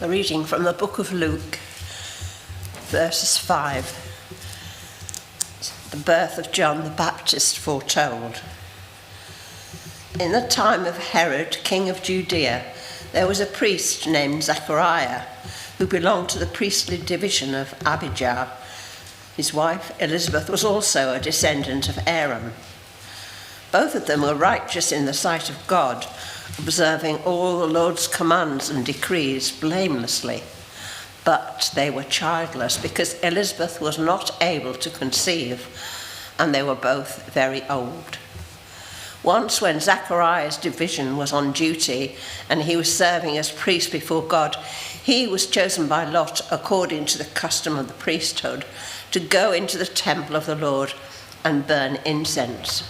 A reading from the book of Luke, verses 5. The birth of John the Baptist foretold. In the time of Herod, king of Judea, there was a priest named Zechariah, who belonged to the priestly division of Abijah. His wife, Elizabeth, was also a descendant of Aaron. Both of them were righteous in the sight of God, observing all the Lord's commands and decrees blamelessly. But they were childless because Elizabeth was not able to conceive, and they were both very old. Once when Zechariah's division was on duty and he was serving as priest before God, he was chosen by lot, according to the custom of the priesthood, to go into the temple of the Lord and burn incense.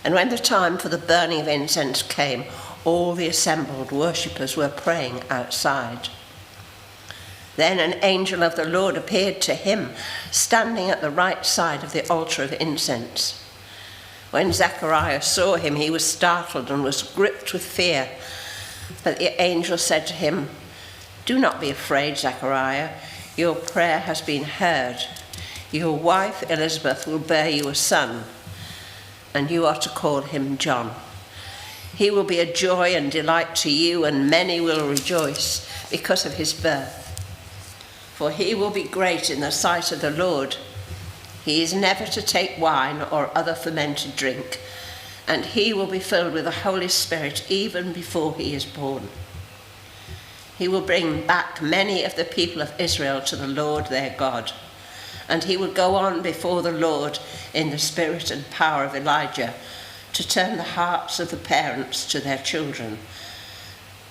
And when the time for the burning of incense came, all the assembled worshippers were praying outside. Then an angel of the Lord appeared to him, standing at the right side of the altar of incense. When Zechariah saw him, he was startled and was gripped with fear. But the angel said to him, "Do not be afraid, Zechariah. Your prayer has been heard. Your wife Elizabeth will bear you a son, and you are to call him John. He will be a joy and delight to you, and many will rejoice because of his birth. For he will be great in the sight of the Lord. He is never to take wine or other fermented drink, and he will be filled with the Holy Spirit even before he is born. He will bring back many of the people of Israel to the Lord their God, and he will go on before the Lord in the spirit and power of Elijah, to turn the hearts of the parents to their children,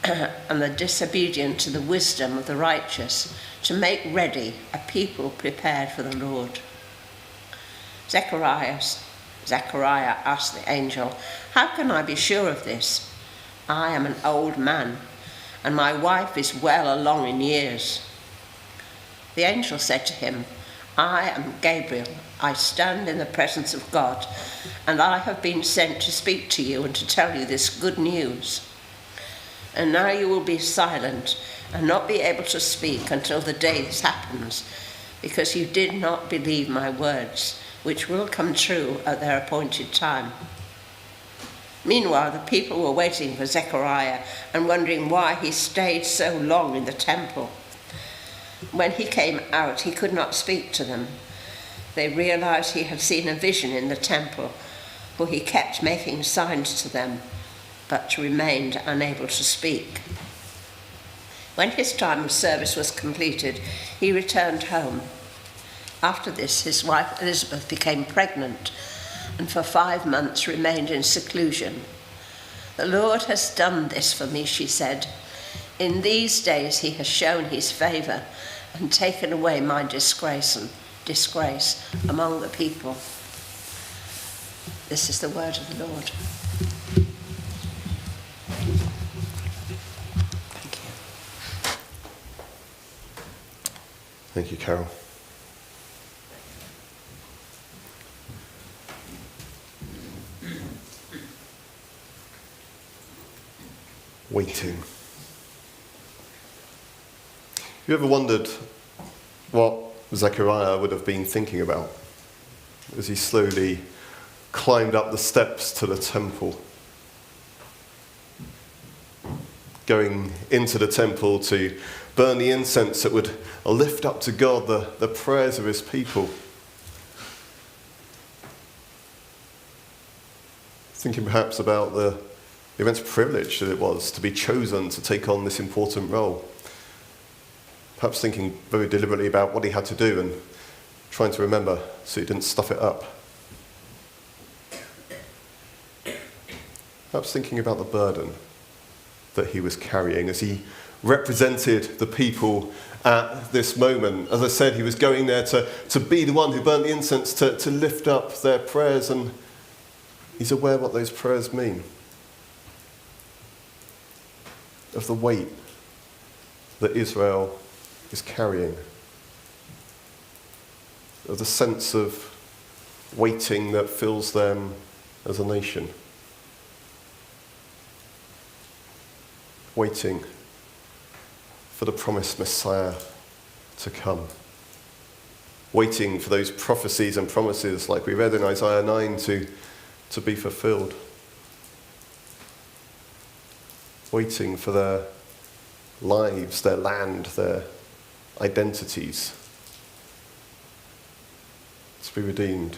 and the disobedient to the wisdom of the righteous, to make ready a people prepared for the Lord." Zechariah asked the angel, "How can I be sure of this? I am an old man, and my wife is well along in years." The angel said to him, "I am Gabriel. I stand in the presence of God, and I have been sent to speak to you and to tell you this good news. And now you will be silent and not be able to speak until the day this happens, because you did not believe my words, which will come true at their appointed time." Meanwhile, the people were waiting for Zechariah and wondering why he stayed so long in the temple. When he came out, he could not speak to them. They realized he had seen a vision in the temple, for he kept making signs to them, but remained unable to speak. When his time of service was completed, he returned home. After this, his wife Elizabeth became pregnant, and for 5 months remained in seclusion. "The Lord has done this for me," she said. "In these days he has shown his favor and taken away my disgrace among the people." This is the word of the Lord. Thank you. Thank you, Carol. Waiting. Have you ever wondered what Zechariah would have been thinking about as he slowly climbed up the steps to the temple, going into the temple to burn the incense that would lift up to God the prayers of his people? Thinking perhaps about the immense privilege that it was to be chosen to take on this important role. Perhaps thinking very deliberately about what he had to do and trying to remember so he didn't stuff it up. Perhaps thinking about the burden that he was carrying as he represented the people at this moment. As I said, he was going there to be the one who burnt the incense, to lift up their prayers, and he's aware what those prayers mean. Of the weight that Israel is carrying, of the sense of waiting that fills them as a nation. Waiting for the promised Messiah to come. Waiting for those prophecies and promises, like we read in Isaiah 9, to be fulfilled. Waiting for their lives, their land, their identities to be redeemed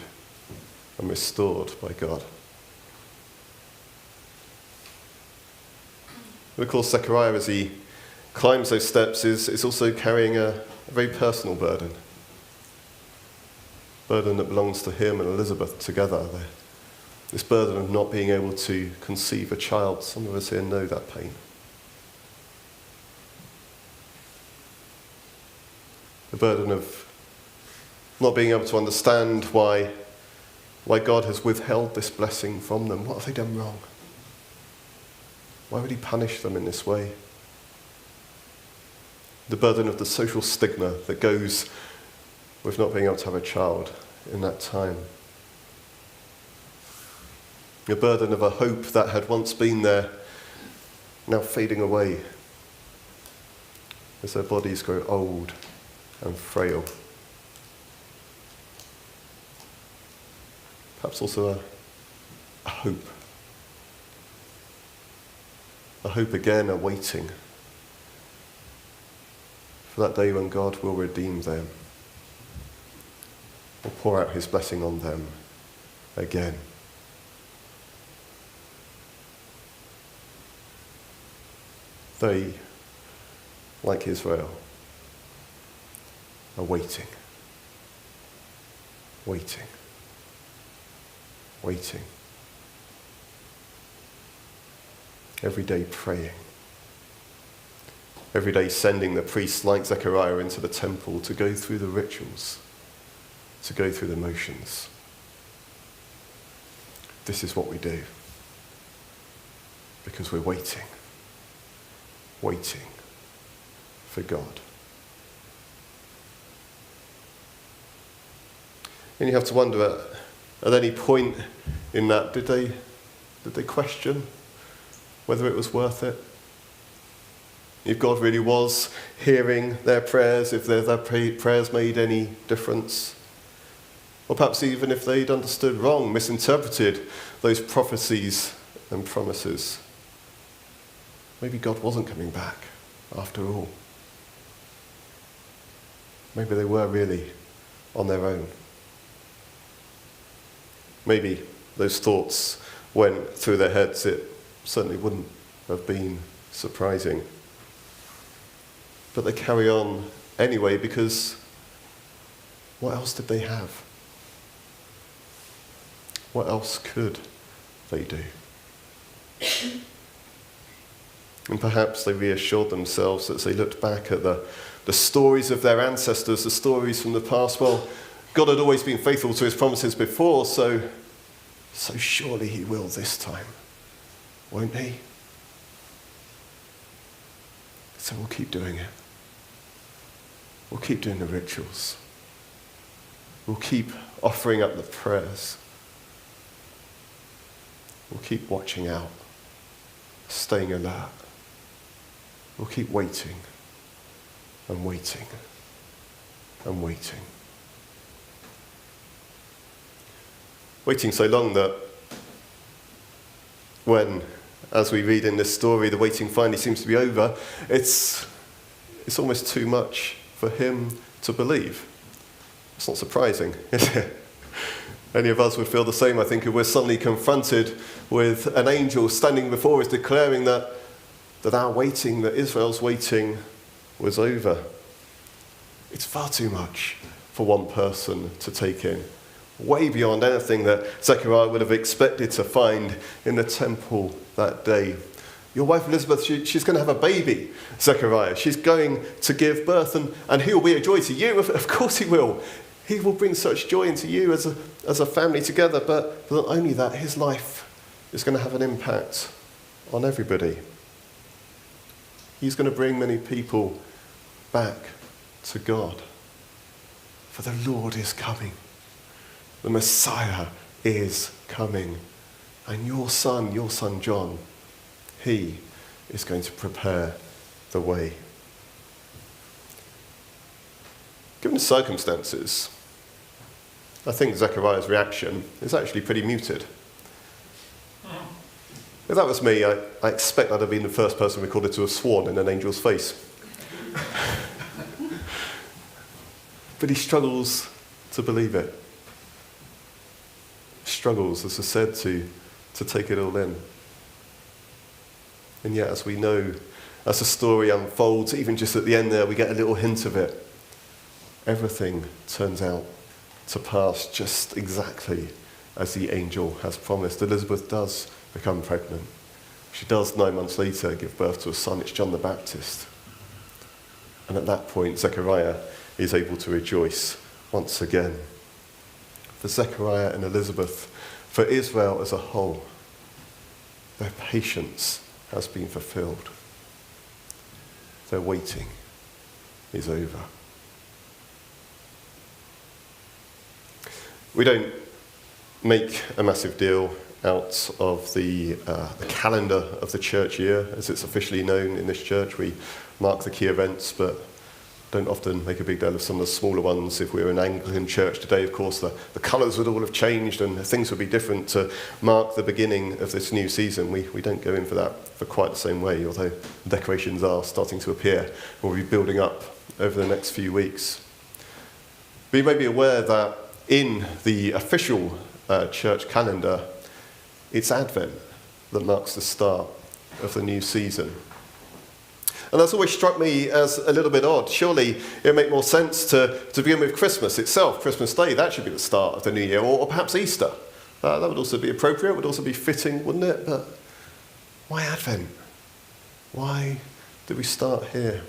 and restored by God. But of course, Zechariah, as he climbs those steps, is also carrying a very personal burden. Burden that belongs to him and Elizabeth together. This burden of not being able to conceive a child. Some of us here know that pain. The burden of not being able to understand why God has withheld this blessing from them. What have they done wrong? Why would he punish them in this way? The burden of the social stigma that goes with not being able to have a child in that time. The burden of a hope that had once been there, now fading away as their bodies grow old and frail. Perhaps also a hope. A hope again, a waiting for that day when God will redeem them, will pour out his blessing on them again. They, like Israel, are waiting, waiting, waiting. Every day praying. Every day sending the priests like Zechariah into the temple to go through the rituals, to go through the motions. This is what we do. Because we're waiting. Waiting for God. And you have to wonder, at any point in that, did they question whether it was worth it? If God really was hearing their prayers, if their prayers made any difference? Or perhaps even if they'd understood wrong, misinterpreted those prophecies and promises. Maybe God wasn't coming back after all. Maybe they were really on their own. Maybe those thoughts went through their heads. It certainly wouldn't have been surprising. But they carry on anyway, because what else did they have? What else could they do? And perhaps they reassured themselves as they looked back at the stories of their ancestors, the stories from the past. Well, God had always been faithful to his promises before, so surely he will this time, won't he? So we'll keep doing it. We'll keep doing the rituals. We'll keep offering up the prayers. We'll keep watching out, staying alert. We'll keep waiting and waiting and waiting. Waiting so long that when, as we read in this story, the waiting finally seems to be over, it's almost too much for him to believe. It's not surprising, is it? Any of us would feel the same, I think, if we're suddenly confronted with an angel standing before us declaring that our waiting, that Israel's waiting, was over. It's far too much for one person to take in. Way beyond anything that Zechariah would have expected to find in the temple that day. Your wife Elizabeth, she's going to have a baby, Zechariah. She's going to give birth, and he will be a joy to you. Of course he will. He will bring such joy into you as a family together, but not only that, his life is going to have an impact on everybody. He's going to bring many people back to God. For the Lord is coming. The Messiah is coming. And your son John, he is going to prepare the way. Given the circumstances, I think Zechariah's reaction is actually pretty muted. If that was me, I expect I'd have been the first person recorded to have sworn in an angel's face. But he struggles to believe it. Struggles, as I said, to take it all in. And yet, as we know, as the story unfolds, even just at the end there, we get a little hint of it. Everything turns out to pass just exactly as the angel has promised. Elizabeth does become pregnant. She does 9 months later give birth to a son. It's John the Baptist. And at that point, Zechariah is able to rejoice once again. For Zechariah and Elizabeth, for Israel as a whole, their patience has been fulfilled. Their waiting is over. We don't make a massive deal out of the calendar of the church year, as it's officially known in this church. We mark the key events, but don't often make a big deal of some of the smaller ones. If we were an Anglican church today, of course, the colours would all have changed and things would be different to mark the beginning of this new season. We don't go in for that for quite the same way, although the decorations are starting to appear and will be building up over the next few weeks. But you may be aware that in the official church calendar, it's Advent that marks the start of the new season. And that's always struck me as a little bit odd. Surely it would make more sense to begin with Christmas itself, Christmas Day. That should be the start of the new year, or perhaps Easter. That would also be appropriate, would also be fitting, wouldn't it? But why Advent? Why do we start here?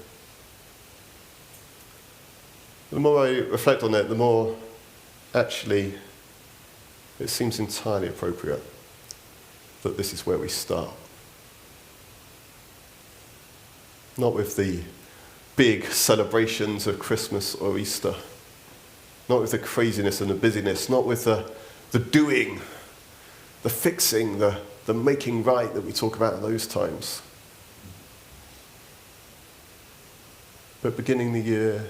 The more I reflect on it, the more actually it seems entirely appropriate that this is where we start. Not with the big celebrations of Christmas or Easter. Not with the craziness and the busyness. Not with the doing, the fixing, the making right that we talk about at those times. But beginning the year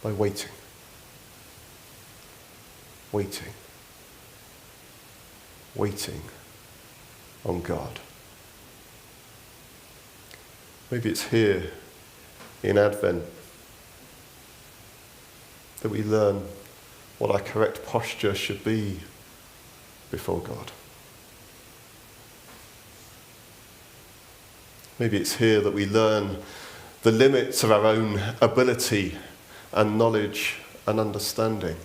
by waiting. Waiting. Waiting on God. Maybe it's here in Advent that we learn what our correct posture should be before God. Maybe it's here that we learn the limits of our own ability and knowledge and understanding.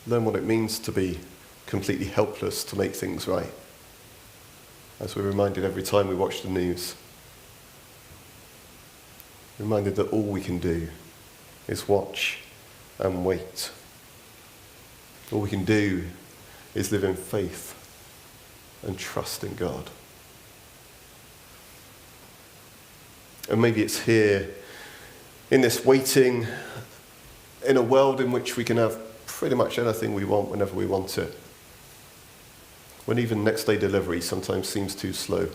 Learn what it means to be completely helpless to make things right, as we're reminded every time we watch the news. Reminded that all we can do is watch and wait. All we can do is live in faith and trust in God. And maybe it's here, in this waiting, in a world in which we can have pretty much anything we want whenever we want it. When even next day delivery sometimes seems too slow.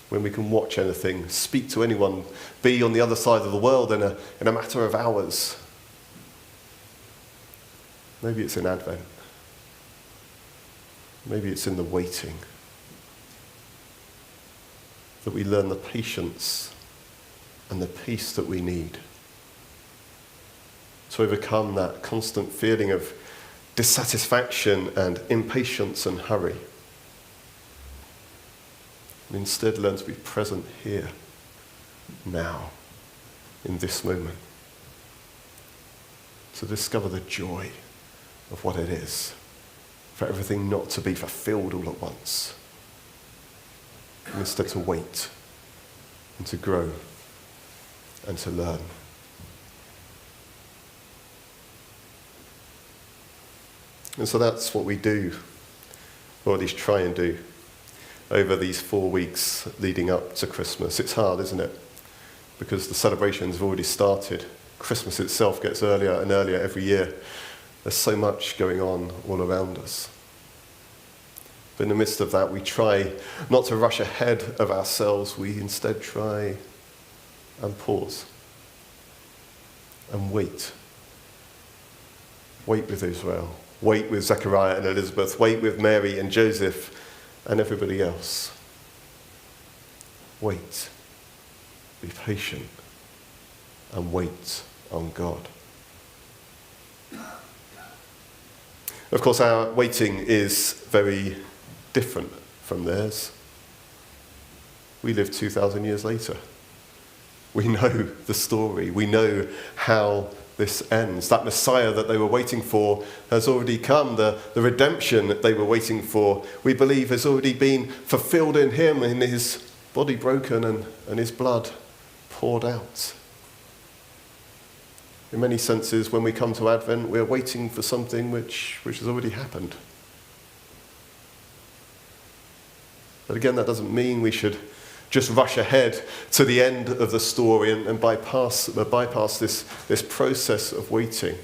When we can watch anything, speak to anyone, be on the other side of the world in a matter of hours. Maybe it's in Advent. Maybe it's in the waiting that we learn the patience and the peace that we need to overcome that constant feeling of dissatisfaction and impatience and hurry. And instead learn to be present here, now, in this moment. To discover the joy of what it is for everything not to be fulfilled all at once. And instead to wait and to grow and to learn. And so that's what we do, or at least try and do, over these 4 weeks leading up to Christmas. It's hard, isn't it? Because the celebrations have already started. Christmas itself gets earlier and earlier every year. There's so much going on all around us. But in the midst of that, we try not to rush ahead of ourselves. We instead try and pause and wait. Wait with Israel. Wait with Zechariah and Elizabeth. Wait with Mary and Joseph and everybody else. Wait. Be patient and wait on God. Of course, our waiting is very different from theirs. We live 2,000 years later. We know the story. We know how this ends. That Messiah that they were waiting for has already come. The redemption that they were waiting for, we believe, has already been fulfilled in him, in his body broken and his blood poured out. In many senses, when we come to Advent, we're waiting for something which has already happened. But again, that doesn't mean we should just rush ahead to the end of the story and bypass this process of waiting.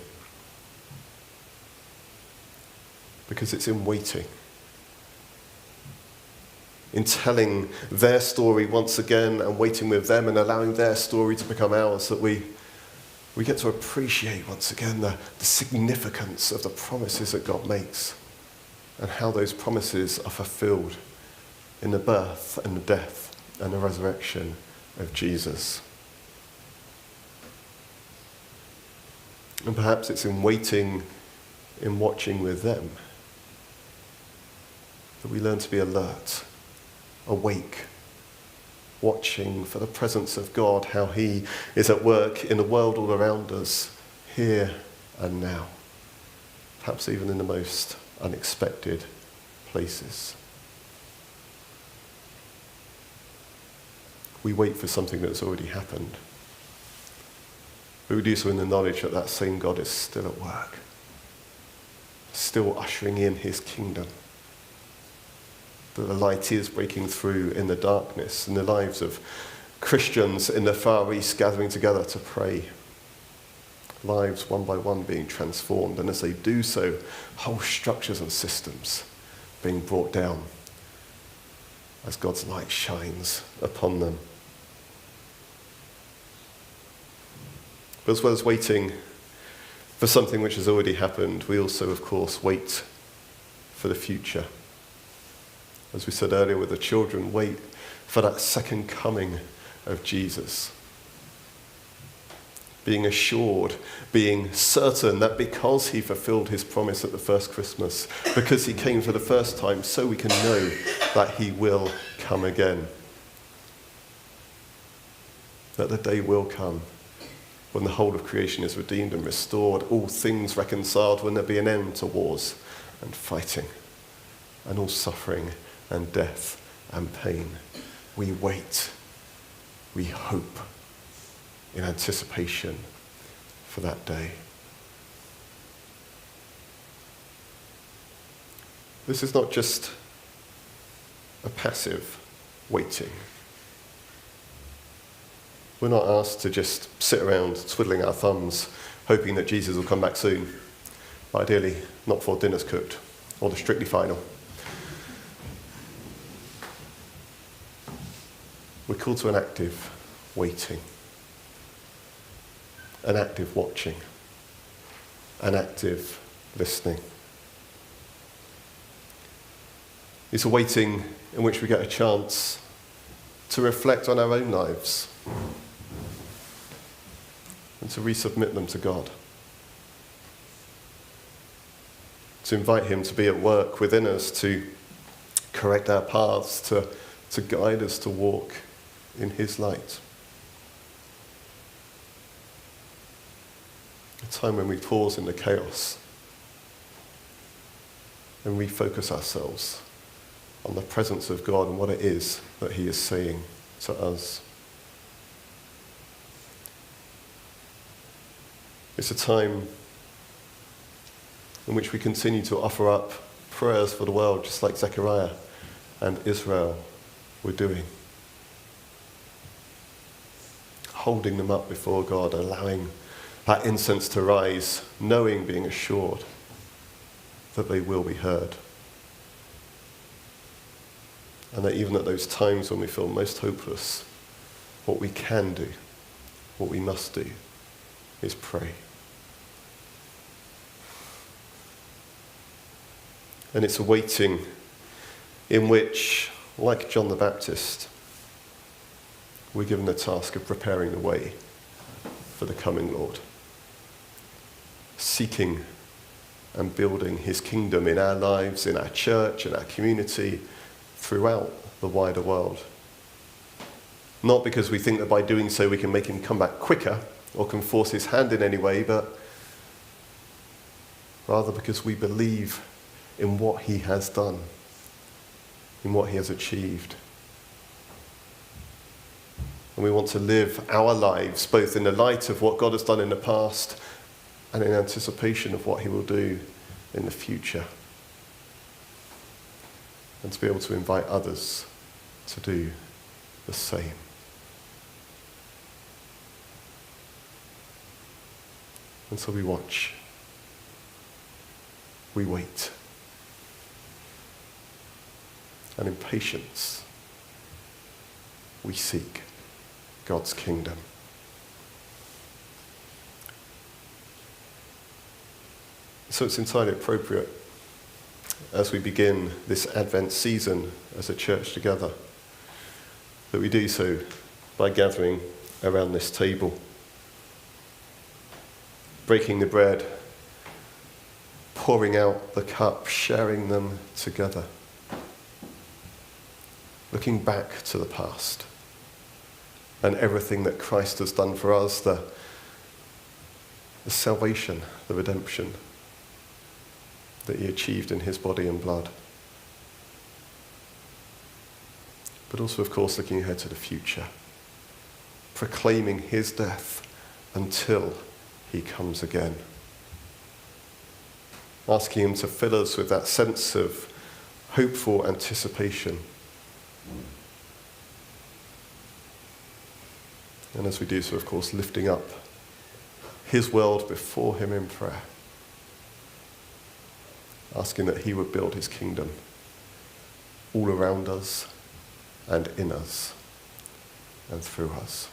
Because it's in waiting, in telling their story once again and waiting with them and allowing their story to become ours, that we get to appreciate once again the significance of the promises that God makes and how those promises are fulfilled in the birth and the death and the resurrection of Jesus. And perhaps it's in waiting, in watching with them, that we learn to be alert, awake, watching for the presence of God, how he is at work in the world all around us, here and now, perhaps even in the most unexpected places. We wait for something that's already happened, but we do so in the knowledge that that same God is still at work, still ushering in his kingdom, that the light is breaking through in the darkness, in the lives of Christians in the Far East gathering together to pray, lives one by one being transformed, and as they do so, whole structures and systems being brought down as God's light shines upon them. But as well as waiting for something which has already happened, we also, of course, wait for the future. As we said earlier with the children, wait for that second coming of Jesus. Being assured, being certain that because he fulfilled his promise at the first Christmas, because he came for the first time, so we can know that he will come again. That the day will come when the whole of creation is redeemed and restored, all things reconciled, when there be an end to wars and fighting and all suffering and death and pain. We wait, we hope in anticipation for that day. This is not just a passive waiting. We're not asked to just sit around twiddling our thumbs, hoping that Jesus will come back soon. Ideally, not before dinner's cooked or the Strictly final. We're called to an active waiting, an active watching, an active listening. It's a waiting in which we get a chance to reflect on our own lives and to resubmit them to God. To invite him to be at work within us, to correct our paths, to guide us to walk in his light. A time when we pause in the chaos and refocus ourselves on the presence of God and what it is that he is saying to us. It's a time in which we continue to offer up prayers for the world, just like Zechariah and Israel were doing. Holding them up before God, allowing that incense to rise, knowing, being assured that they will be heard. And that even at those times when we feel most hopeless, what we can do what we must do is pray. And it's a waiting in which, like John the Baptist, we're given the task of preparing the way for the coming Lord, seeking and building his kingdom in our lives, in our church, in our community, throughout the wider world. Not because we think that by doing so we can make him come back quicker or can force his hand in any way, but rather because we believe in what he has done, in what he has achieved. And we want to live our lives both in the light of what God has done in the past and in anticipation of what he will do in the future. And to be able to invite others to do the same. And so we watch. We wait. And in patience, we seek God's kingdom. So it's entirely appropriate as we begin this Advent season as a church together that we do so by gathering around this table, breaking the bread, pouring out the cup, sharing them together, looking back to the past and everything that Christ has done for us, the salvation, the redemption that he achieved in his body and blood. But also, of course, looking ahead to the future, proclaiming his death until he comes again. Asking him to fill us with that sense of hopeful anticipation. And as we do so, of course, lifting up his world before him in prayer. Asking that he would build his kingdom all around us and in us and through us.